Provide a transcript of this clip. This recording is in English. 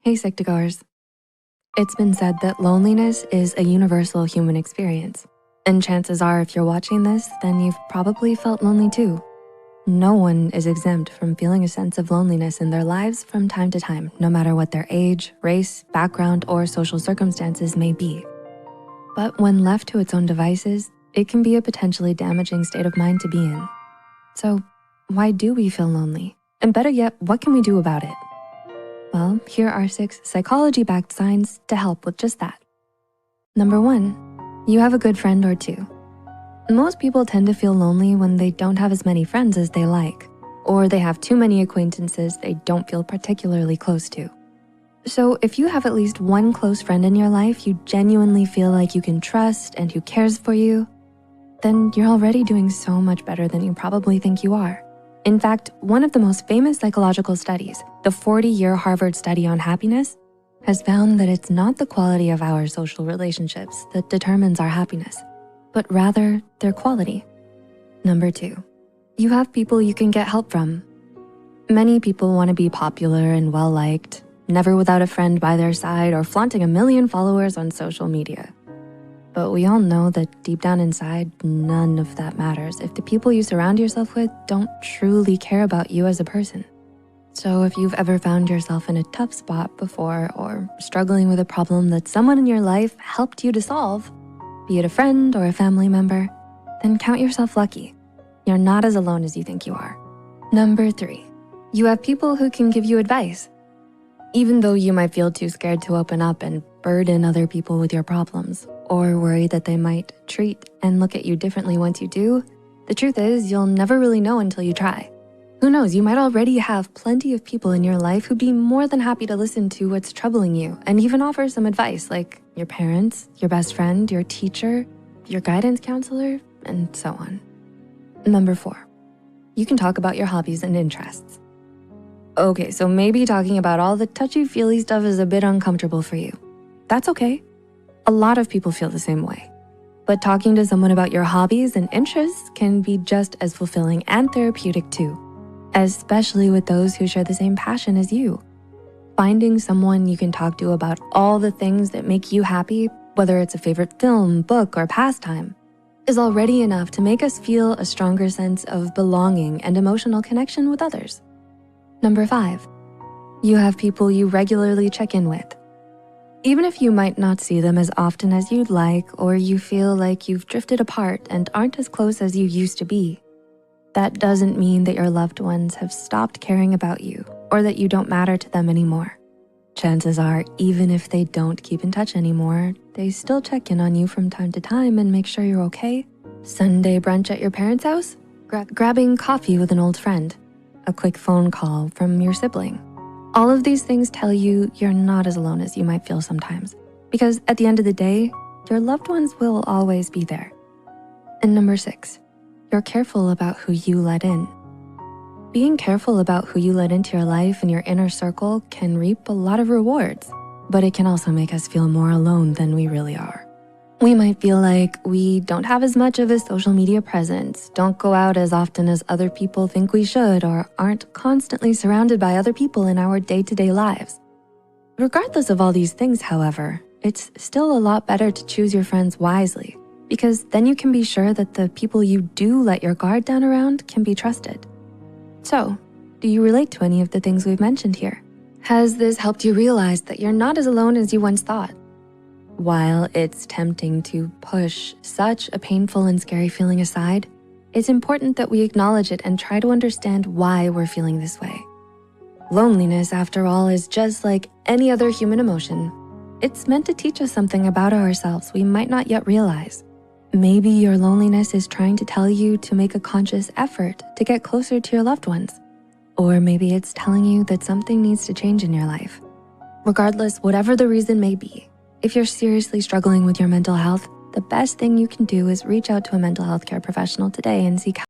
Hey Psych2Goers. It's been said that loneliness is a universal human experience. And chances are if you're watching this, then you've probably felt lonely too. No one is exempt from feeling a sense of loneliness in their lives from time to time, no matter what their age, race, background, or social circumstances may be. But when left to its own devices, it can be a potentially damaging state of mind to be in. So why do we feel lonely? And better yet, what can we do about it? Well, here are 6 psychology-backed signs to help with just that. Number 1, you have a good friend or 2. Most people tend to feel lonely when they don't have as many friends as they like, or they have too many acquaintances they don't feel particularly close to. So if you have at least one close friend in your life you genuinely feel like you can trust and who cares for you, then you're already doing so much better than you probably think you are. In fact, one of the most famous psychological studies, the 40-year Harvard study on happiness, has found that it's not the quality of our social relationships that determines our happiness, but rather their quality. Number 2, you have people you can get help from. Many people want to be popular and well-liked, never without a friend by their side or flaunting 1 million followers on social media. But we all know that deep down inside, none of that matters if the people you surround yourself with don't truly care about you as a person. So if you've ever found yourself in a tough spot before or struggling with a problem that someone in your life helped you to solve, be it a friend or a family member, then count yourself lucky. You're not as alone as you think you are. Number 3, you have people who can give you advice. Even though you might feel too scared to open up and burden other people with your problems, or worry that they might treat and look at you differently once you do, the truth is you'll never really know until you try. Who knows, you might already have plenty of people in your life who'd be more than happy to listen to what's troubling you and even offer some advice, like your parents, your best friend, your teacher, your guidance counselor, and so on. Number 4, you can talk about your hobbies and interests. Okay, so maybe talking about all the touchy-feely stuff is a bit uncomfortable for you. That's okay. A lot of people feel the same way. But talking to someone about your hobbies and interests can be just as fulfilling and therapeutic too, especially with those who share the same passion as you. Finding someone you can talk to about all the things that make you happy, whether it's a favorite film, book, or pastime, is already enough to make us feel a stronger sense of belonging and emotional connection with others. Number 5, you have people you regularly check in with. Even if you might not see them as often as you'd like, or you feel like you've drifted apart and aren't as close as you used to be, that doesn't mean that your loved ones have stopped caring about you or that you don't matter to them anymore. Chances are, even if they don't keep in touch anymore, they still check in on you from time to time and make sure you're okay. Sunday brunch at your parents' house, grabbing coffee with an old friend, a quick phone call from your sibling. All of these things tell you you're not as alone as you might feel sometimes, because at the end of the day, your loved ones will always be there. And number 6, you're careful about who you let in. Being careful about who you let into your life and your inner circle can reap a lot of rewards, but it can also make us feel more alone than we really are. We might feel like we don't have as much of a social media presence, don't go out as often as other people think we should, or aren't constantly surrounded by other people in our day-to-day lives. Regardless of all these things, however, it's still a lot better to choose your friends wisely, because then you can be sure that the people you do let your guard down around can be trusted. So, do you relate to any of the things we've mentioned here? Has this helped you realize that you're not as alone as you once thought? While it's tempting to push such a painful and scary feeling aside, it's important that we acknowledge it and try to understand why we're feeling this way. Loneliness, after all, is just like any other human emotion. It's meant to teach us something about ourselves we might not yet realize. Maybe your loneliness is trying to tell you to make a conscious effort to get closer to your loved ones. Or maybe it's telling you that something needs to change in your life. Regardless, whatever the reason may be, if you're seriously struggling with your mental health, the best thing you can do is reach out to a mental health care professional today and seek help.